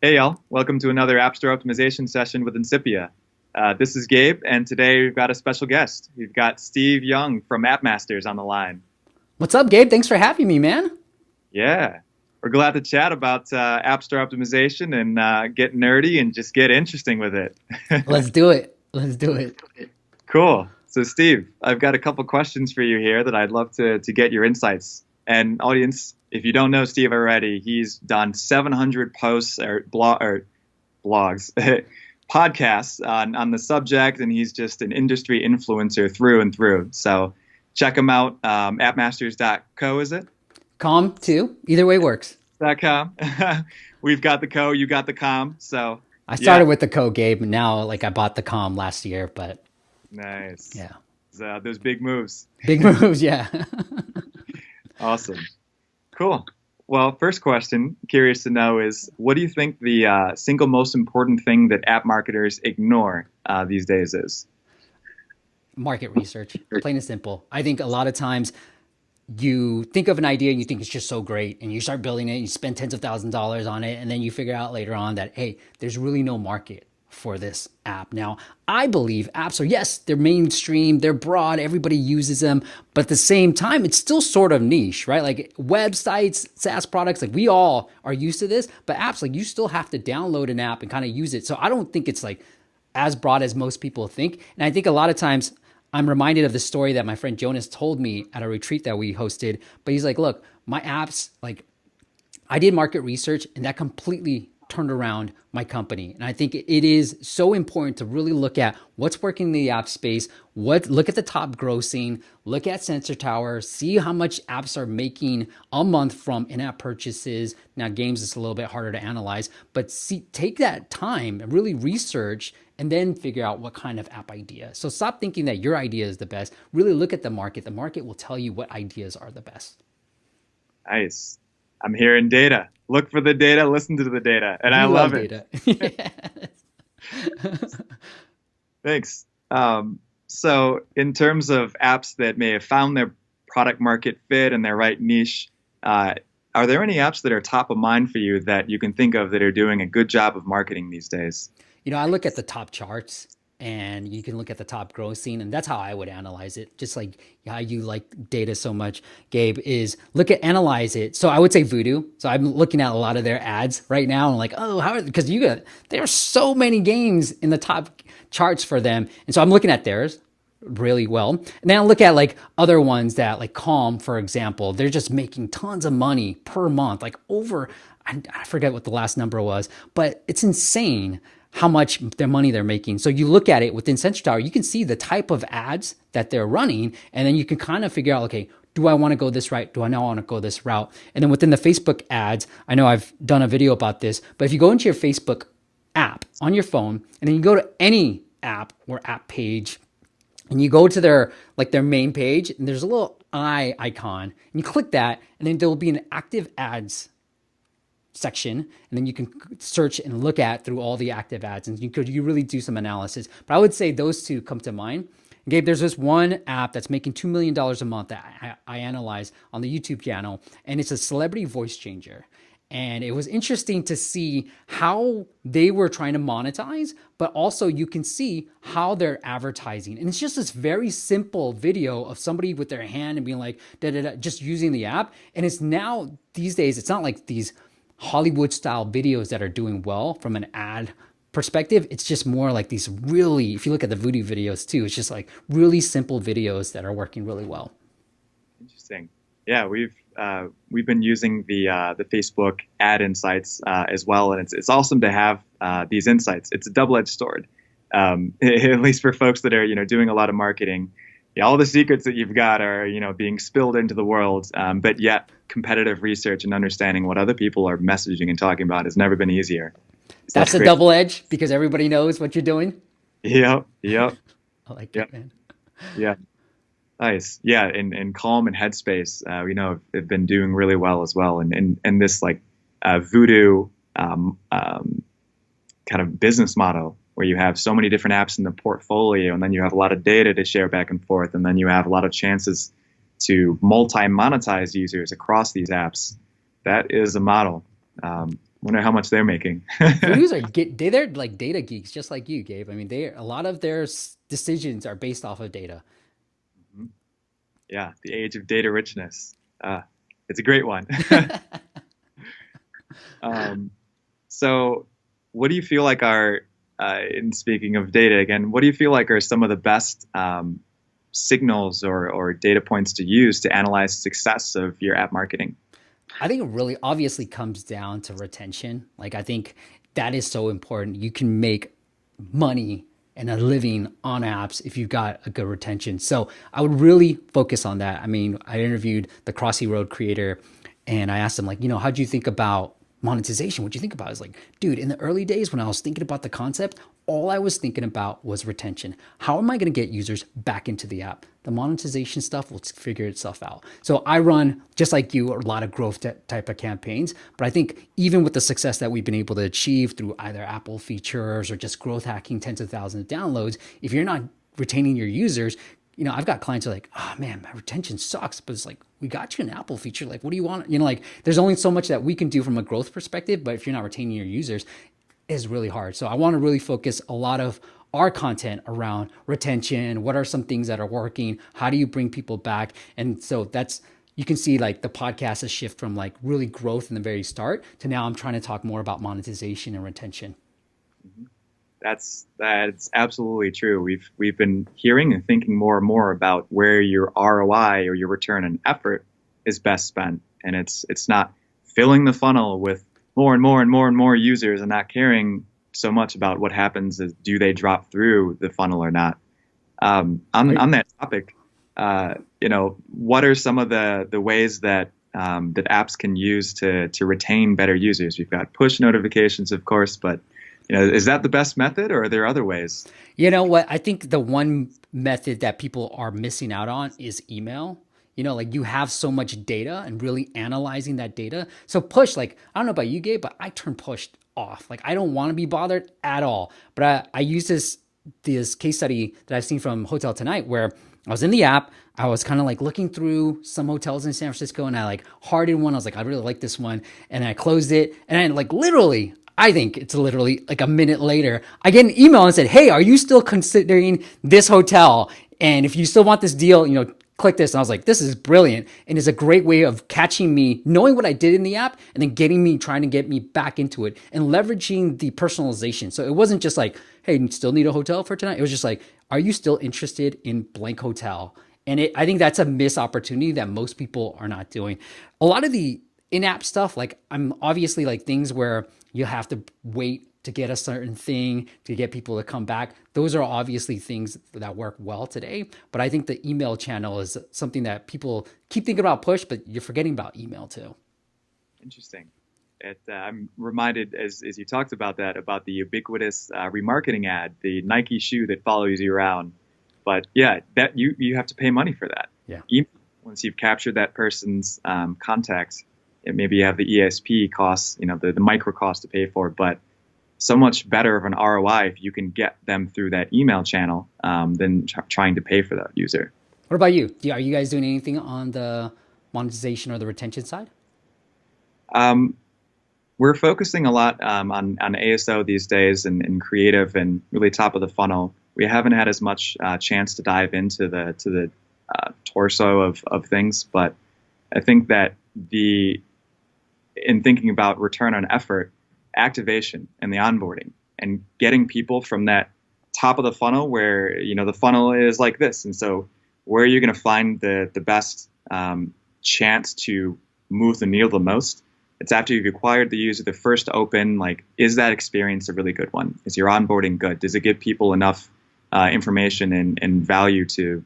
Hey y'all, welcome to another App Store optimization session with Incipia. This is Gabe, and today we've got a special guest. We've got Steve Young from App Masters on the line. What's up, Gabe? Thanks for having me, man. Yeah, we're glad to chat about App Store optimization and get nerdy and just get interesting with it. Let's do it. Let's do it. Cool. So Steve, I've got a couple questions for you here that I'd love to get your insights. And audience, if you don't know Steve already, he's done 700 posts or blogs, podcasts on the subject, and he's just an industry influencer through and through. So check him out. Appmasters.co, is it? Com too. Either way works. .com. We've got the co, you got the com. So I yeah, started with the co, Gabe, and now I bought the com last year, but nice. yeah. Those big moves. Big moves, yeah. Awesome. Cool. Well, first question, curious to know is, what do you think the single most important thing that app marketers ignore these days is? Market research, plain and simple. I think a lot of times you think of an idea and you think it's just so great and you start building it, you spend tens of thousands of dollars on it, and then you figure out later on that, hey, there's really no market for this app. Now, I believe apps are, yes, they're mainstream, they're broad, everybody uses them, but at the same time, it's still sort of niche, right? Like websites, SaaS products, like we all are used to this, but apps, like you still have to download an app and kind of use it. So I don't think it's like as broad as most people think. And I think a lot of times I'm reminded of the story that my friend Jonas told me at a retreat that we hosted, but he's like, look, my apps, like I did market research and that completely turned around my company. And I think it is so important to really look at what's working in the app space, look at the top grossing, look at Sensor Tower, see how much apps are making a month from in-app purchases. Now games is a little bit harder to analyze, but take that time and really research and then figure out what kind of app idea. So stop thinking that your idea is the best. Really look at the market. The market will tell you what ideas are the best. Nice. I'm hearing data. Look for the data, listen to the data, and I We love love it. data. Thanks. So in terms of apps that may have found their product market fit and their right niche, are there any apps that are top of mind for you that you can think of that are doing a good job of marketing these days? I look at the top charts and you can look at the top grossing, and that's how I would analyze it. Just like how you like data so much, Gabe, is analyze it. So I would say Voodoo. So I'm looking at a lot of their ads right now and like, oh, because there are so many games in the top charts for them. And so I'm looking at theirs really well. And then I look at like other ones that like Calm, for example, they're just making tons of money per month, like over, I forget what the last number was, but it's insane how much their money they're making. So you look at it within Sensor Tower, you can see the type of ads that they're running, and then you can kind of figure out, okay, do I want to go this route? Do I now want to go this route? And then within the Facebook ads, I know I've done a video about this, but if you go into your Facebook app on your phone, and then you go to any app or app page, and you go to their main page, and there's a little eye icon, and you click that, and then there will be an active ads section, and then you can search and look at through all the active ads, and you really do some analysis. But I would say those two come to mind. Gabe, there's this one app that's making $2 million a month that I analyze on the YouTube channel, and it's a celebrity voice changer. And it was interesting to see how they were trying to monetize, but also you can see how they're advertising. And it's just this very simple video of somebody with their hand and being like, da, da, da, just using the app. And it's now, these days, it's not like these Hollywood style videos that are doing well from an ad perspective. It's just more like these really, if you look at the Voodoo videos too, it's just like really simple videos that are working really well. Interesting. Yeah, we've been using the Facebook ad insights as well, and it's awesome to have these insights. It's a double-edged sword, at least for folks that are doing a lot of marketing. Yeah, all the secrets that you've got are being spilled into the world, but yet competitive research and understanding what other people are messaging and talking about has never been easier. So That's a great. double edge because everybody knows what you're doing. Yep, yep, I like yep, that, man. yeah. Nice. Yeah, and Calm and Headspace, we know have been doing really well as well. And this like Voodoo kind of business model where you have so many different apps in the portfolio, and then you have a lot of data to share back and forth, and then you have a lot of chances to multi-monetize users across these apps. That is a model. Wonder how much they're making. Voodoo's are they're like data geeks, just like you, Gabe. I mean, they a lot of their decisions are based off of data. Mhm. Yeah, the age of data richness. Uh, it's a great one. Um, so, what do you feel like are, in speaking of data again, what do you feel like are some of the best signals or data points to use to analyze success of your app marketing? I think it really obviously comes down to retention. Like I think that is so important. You can make money and a living on apps if you've got a good retention. So I would really focus on that. I mean, I interviewed the Crossy Road creator and I asked him like, how do you think about monetization? What do you think about? I was like, dude, in the early days when I was thinking about the concept, all I was thinking about was retention. How am I going to get users back into the app? The monetization stuff will figure itself out. So I run, just like you, a lot of growth type of campaigns. But I think even with the success that we've been able to achieve through either Apple features or just growth hacking tens of thousands of downloads, if you're not retaining your users, I've got clients who are like, oh man, my retention sucks. But it's like, we got you an Apple feature. Like, what do you want? Like, there's only so much that we can do from a growth perspective. But if you're not retaining your users, it's really hard. So I want to really focus a lot of our content around retention. What are some things that are working? How do you bring people back? And so you can see like the podcast has shift from like really growth in the very start to now I'm trying to talk more about monetization and retention. That's absolutely true. We've been hearing and thinking more and more about where your ROI or your return on effort is best spent, and it's not filling the funnel with more and more and more and more users and not caring so much about what happens is do they drop through the funnel or not. On that topic, what are some of the ways that that apps can use to retain better users? We've got push notifications, of course, but is that the best method, or are there other ways? You know what? I think the one method that people are missing out on is email. Like you have so much data and really analyzing that data. So push, like, I don't know about you, Gabe, but I turn push off. Like I don't want to be bothered at all. But I use this case study that I've seen from Hotel Tonight where I was in the app. I was kind of like looking through some hotels in San Francisco and I like hearted one. I was like, I really like this one. And I closed it. And I like literally, I think it's literally like a minute later, I get an email and said, hey, are you still considering this hotel? And if you still want this deal, click this. And I was like, this is brilliant. And it's a great way of catching me, knowing what I did in the app, and then trying to get me back into it and leveraging the personalization. So it wasn't just like, hey, you still need a hotel for tonight? It was just like, are you still interested in blank hotel? And I think that's a missed opportunity that most people are not doing. A lot of the in-app stuff, like I'm obviously like things where you have to wait to get a certain thing to get people to come back. Those are obviously things that work well today. But I think the email channel is something that people keep thinking about push, but you're forgetting about email too. Interesting. I'm reminded as you talked about that, about the ubiquitous remarketing ad, the Nike shoe that follows you around. But yeah, that you have to pay money for that. Yeah. Once you've captured that person's contact, maybe you have the ESP costs, the micro cost to pay for, but so much better of an ROI if you can get them through that email channel than trying to pay for that user. What about you? Are you guys doing anything on the monetization or the retention side? We're focusing a lot on ASO these days and creative and really top of the funnel. We haven't had as much chance to dive into the torso of things, but I think that in thinking about return on effort, activation and the onboarding and getting people from that top of the funnel where the funnel is like this, and so where are you going to find the best chance to move the needle the most? It's after you've acquired the user, the first open, like, is that experience a really good one? Is your onboarding good? Does it give people enough information and value to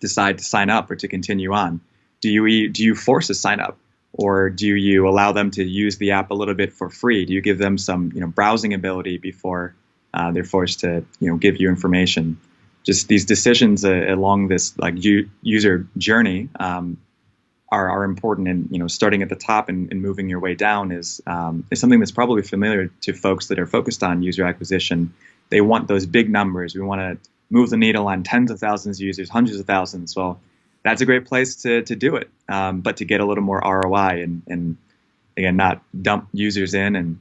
decide to sign up or to continue on? Do you force a sign up? Or do you allow them to use the app a little bit for free? Do you give them some browsing ability before they're forced to give you information? Just these decisions along this like user journey are important, and starting at the top and moving your way down is something that's probably familiar to folks that are focused on user acquisition. They want those big numbers. We want to move the needle on tens of thousands of users, hundreds of thousands. Well, that's a great place to do it, but to get a little more ROI and again, not dump users in and,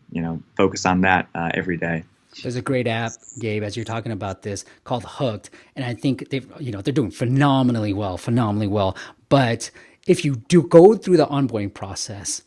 focus on that every day. There's a great app, Gabe, as you're talking about this, called Hooked, and I think they're doing phenomenally well, phenomenally well. But if you do go through the onboarding process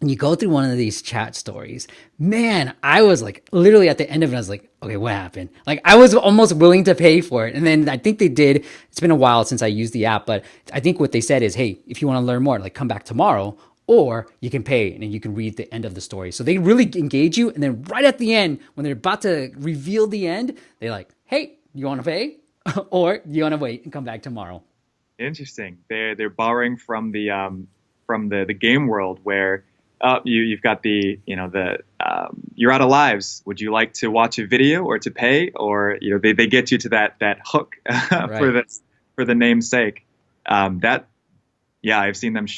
and you go through one of these chat stories, man, I was like literally at the end of it, I was like, okay, what happened? Like I was almost willing to pay for it. And then I think they did, it's been a while since I used the app, but I think what they said is, hey, if you want to learn more, like come back tomorrow, or you can pay and then you can read the end of the story. So they really engage you. And then right at the end, when they're about to reveal the end, they're like, hey, you want to pay or you want to wait and come back tomorrow? Interesting. They're borrowing from the game world where you've got you're out of lives. Would you like to watch a video or to pay? Or they get you to that hook Right. for the name's sake. I've seen them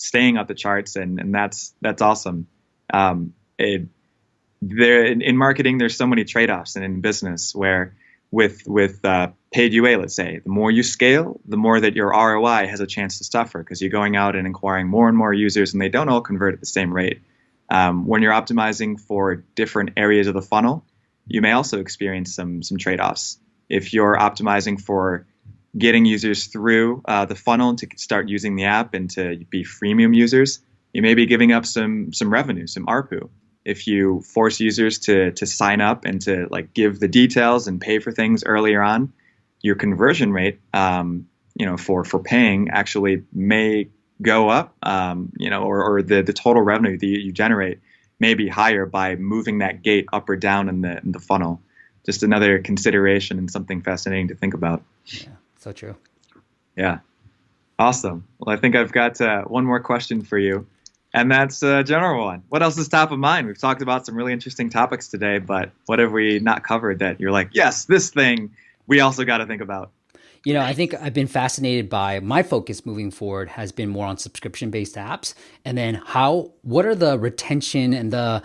staying up the charts, and that's awesome. In marketing, there's so many trade-offs, and in business where with paid UA, let's say, the more you scale, the more that your ROI has a chance to suffer because you're going out and acquiring more and more users, and they don't all convert at the same rate. When you're optimizing for different areas of the funnel, you may also experience some trade-offs. If you're optimizing for getting users through the funnel to start using the app and to be freemium users, you may be giving up some revenue, some ARPU. If you force users to sign up and to give the details and pay for things earlier on, your conversion rate, for paying actually may go up, or the total revenue that you generate may be higher by moving that gate up or down in the funnel. Just another consideration and something fascinating to think about. Yeah, so true. Yeah. Awesome. Well, I think I've got one more question for you, and that's a general one. What else is top of mind? We've talked about some really interesting topics today, but what have we not covered that you're like, yes, this thing we also got to think about? I think I've been fascinated by my focus moving forward has been more on subscription-based apps. And then what are the retention and the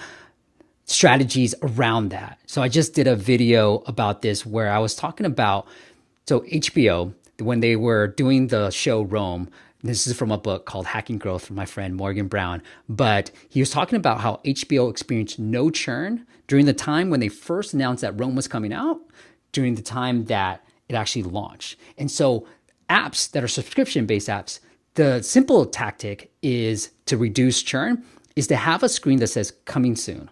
strategies around that? So I just did a video about this where I was talking about, so HBO, when they were doing the show Rome, this is from a book called Hacking Growth from my friend Morgan Brown, but he was talking about how HBO experienced no churn during the time when they first announced that Rome was coming out, during the time that it actually launched. And so apps that are subscription-based apps, the simple tactic is to reduce churn is to have a screen that says coming soon.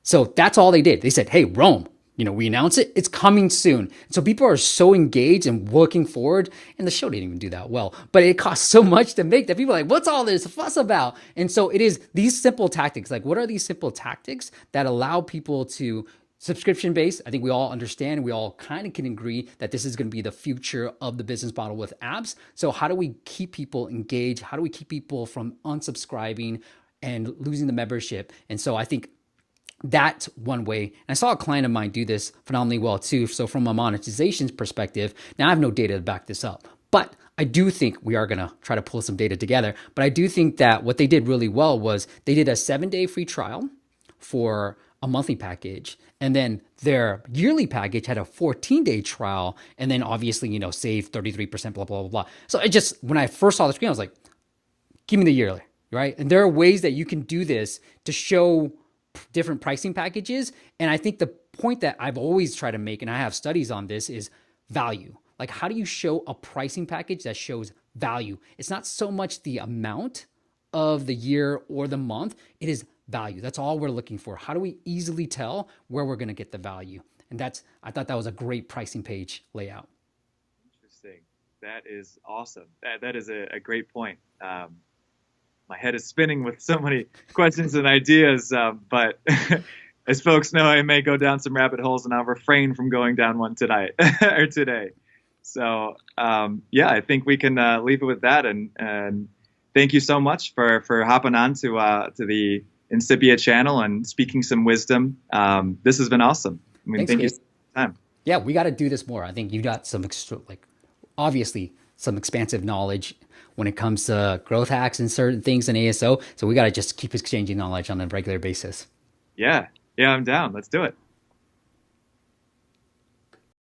So that's all they did. They said, hey, Rome, we announced it, it's coming soon. So people are so engaged and looking forward, and the show didn't even do that well, but it costs so much to make that people are like, what's all this fuss about? And so it is these simple tactics. Like, what are these simple tactics that allow people to subscription-based? I think we all understand, we all kind of can agree that this is going to be the future of the business model with apps. So how do we keep people engaged? How do we keep people from unsubscribing and losing the membership? And so I think that's one way. And I saw a client of mine do this phenomenally well too. So from a monetization perspective, now I have no data to back this up, but I do think we are going to try to pull some data together. But I do think that what they did really well was they did a 7-day free trial for a monthly package. And then their yearly package had a 14-day trial. And then obviously, save 33%, blah, blah, blah, blah. So when I first saw the screen, I was like, give me the yearly, right? And there are ways that you can do this to show different pricing packages. And I think the point that I've always tried to make, and I have studies on this, is value. Like, how do you show a pricing package that shows value? It's not so much the amount of the year or the month, it is value. That's all we're looking for. How do we easily tell where we're going to get the value? And I thought that was a great pricing page layout. Interesting. That is awesome. That is a great point. My head is spinning with so many questions and ideas, but as folks know, I may go down some rabbit holes, and I'll refrain from going down one tonight or today. So I think we can leave it with that. And thank you so much for hopping on to the Incipia channel and speaking some wisdom. This has been awesome. Thanks, thank you Gabe. for your time. Yeah, we got to do this more. I think you got some obviously some expansive knowledge when it comes to growth hacks and certain things in ASO. So we got to just keep exchanging knowledge on a regular basis. Yeah, I'm down. Let's do it.